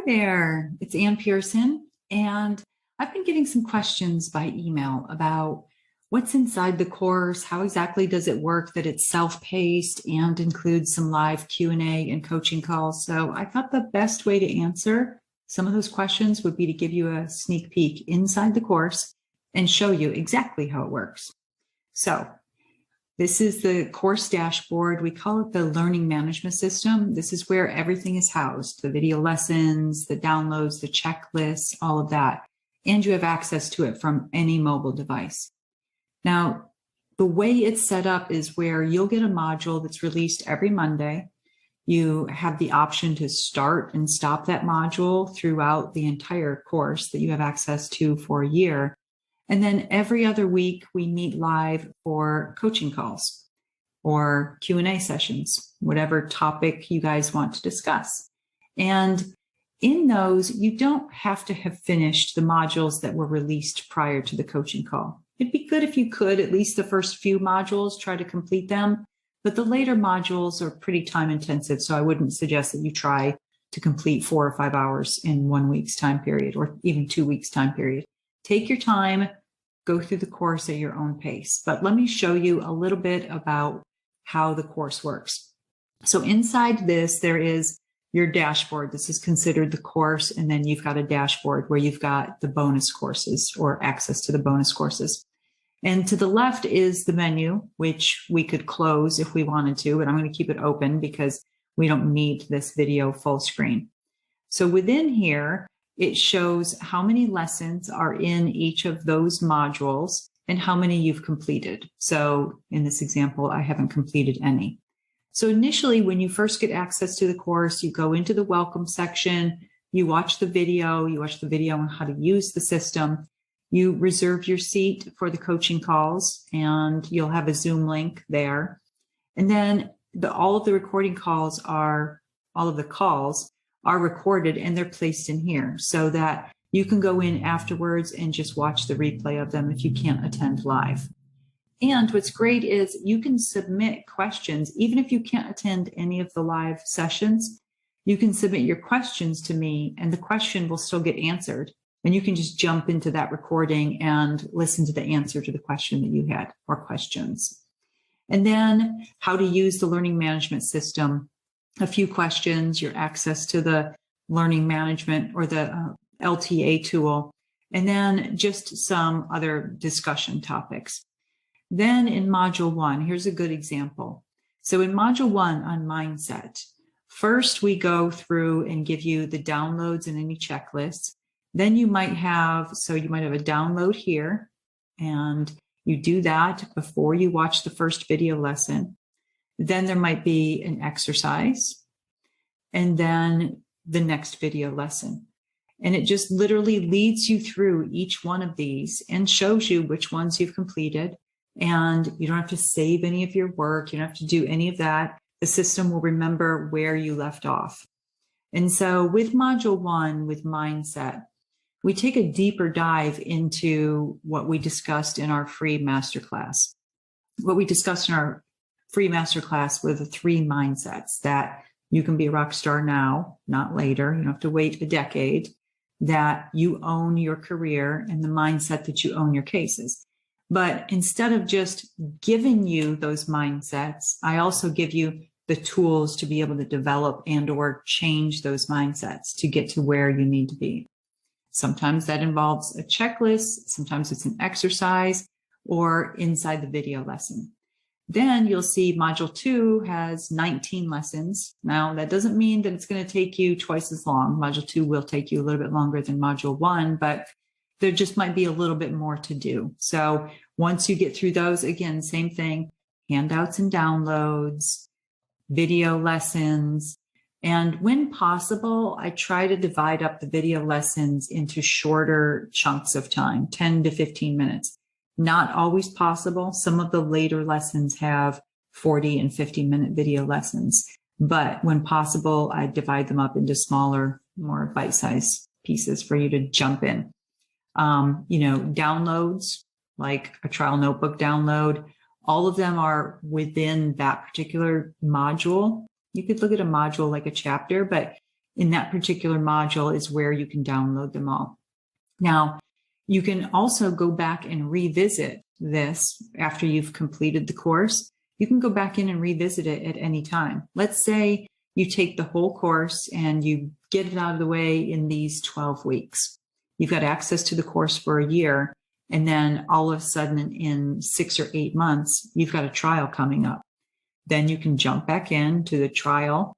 there, it's Ann Pearson, and I've been getting some questions by email about what's inside the course, how exactly does it work, that it's self-paced and includes some live Q&A and coaching calls. So I thought the best way to answer some of those questions would be to give you a sneak peek inside the course and show you exactly how it works. So this is the course dashboard. We call it the learning management system. This is where everything is housed, the video lessons, the downloads, the checklists, all of that. And you have access to it from any mobile device. Now, the way it's set up is where you'll get a module that's released every Monday. You have the option to start and stop that module throughout the entire course that you have access to for a year. And then every other week, we meet live for coaching calls or Q&A sessions, whatever topic you guys want to discuss. And in those, you don't have to have finished the modules that were released prior to the coaching call. It'd be good if you could, at least the first few modules, try to complete them. But the later modules are pretty time intensive, so I wouldn't suggest that you try to complete 4 or 5 hours in 1 week's time period or even 2 weeks time period. Take your time, go through the course at your own pace. But let me show you a little bit about how the course works. So inside this, there is your dashboard. This is considered the course, and then you've got a dashboard where you've got the bonus courses or access to the bonus courses. And to the left is the menu, which we could close if we wanted to, but I'm going to keep it open because we don't need this video full screen. So within here, it shows how many lessons are in each of those modules and how many you've completed. So in this example, I haven't completed any. So initially, when you first get access to the course, you go into the welcome section, you watch the video on how to use the system. You reserve your seat for the coaching calls, and you'll have a Zoom link there. And then all of the calls are recorded and they're placed in here so that you can go in afterwards and just watch the replay of them if you can't attend live. And what's great is you can submit questions, even if you can't attend any of the live sessions, you can submit your questions to me and the question will still get answered. And you can just jump into that recording and listen to the answer to the question that you had or questions. And then how to use the learning management system, a few questions, your access to the learning management or the LTA tool, and then just some other discussion topics. Then in module 1, here's a good example. So in module 1 on mindset, first we go through and give you the downloads and any checklists. Then you might have a download here, and you do that before you watch the first video lesson. Then there might be an exercise, and then the next video lesson. And it just literally leads you through each one of these and shows you which ones you've completed. And you don't have to save any of your work. You don't have to do any of that. The system will remember where you left off. And so with module 1, with mindset, we take a deeper dive into what we discussed in our free masterclass. What we discussed in our free masterclass were the 3 mindsets: that you can be a rock star now, not later. You don't have to wait a decade. That you own your career, and the mindset that you own your cases. But instead of just giving you those mindsets, I also give you the tools to be able to develop and or change those mindsets to get to where you need to be. Sometimes that involves a checklist, sometimes it's an exercise, or inside the video lesson. Then you'll see module 2 has 19 lessons. Now, that doesn't mean that it's going to take you twice as long. Module 2 will take you a little bit longer than module 1, but there just might be a little bit more to do. So once you get through those, again, same thing, handouts and downloads, video lessons. And when possible, I try to divide up the video lessons into shorter chunks of time, 10 to 15 minutes. Not always possible. Some of the later lessons have 40 and 50-minute video lessons. But when possible, I divide them up into smaller, more bite-sized pieces for you to jump in. Downloads, like a trial notebook download, all of them are within that particular module. You could look at a module like a chapter, but in that particular module is where you can download them all. Now, you can also go back and revisit this after you've completed the course. You can go back in and revisit it at any time. Let's say you take the whole course and you get it out of the way in these 12 weeks. You've got access to the course for a year, and then all of a sudden in 6 or 8 months, you've got a trial coming up. Then you can jump back into the trial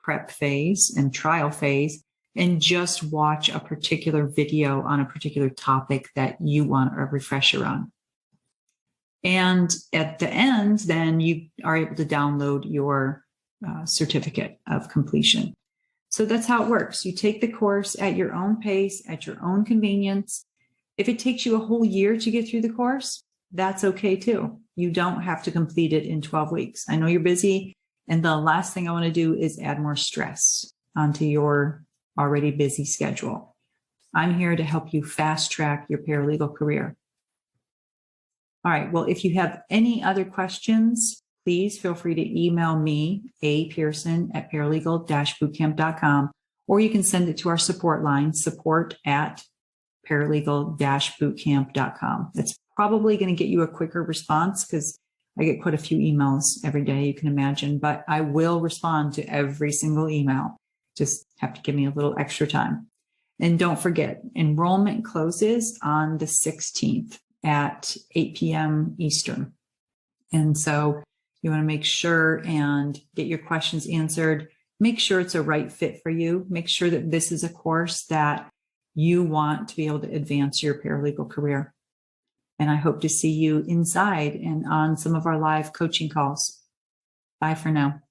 prep phase and trial phase and just watch a particular video on a particular topic that you want a refresher on. And at the end, then you are able to download your certificate of completion. So that's how it works. You take the course at your own pace, at your own convenience. If it takes you a whole year to get through the course, that's okay too. You don't have to complete it in 12 weeks. I know you're busy, and the last thing I want to do is add more stress onto your already busy schedule. I'm here to help you fast track your paralegal career. All right, well, if you have any other questions, please feel free to email me, apearson@paralegal-bootcamp.com, or you can send it to our support line, support@paralegal-bootcamp.com. That's probably going to get you a quicker response because I get quite a few emails every day, you can imagine, but I will respond to every single email. Just have to give me a little extra time. And don't forget, enrollment closes on the 16th at 8 p.m. Eastern. And so you want to make sure and get your questions answered. Make sure it's a right fit for you. Make sure that this is a course that you want to be able to advance your paralegal career. And I hope to see you inside and on some of our live coaching calls. Bye for now.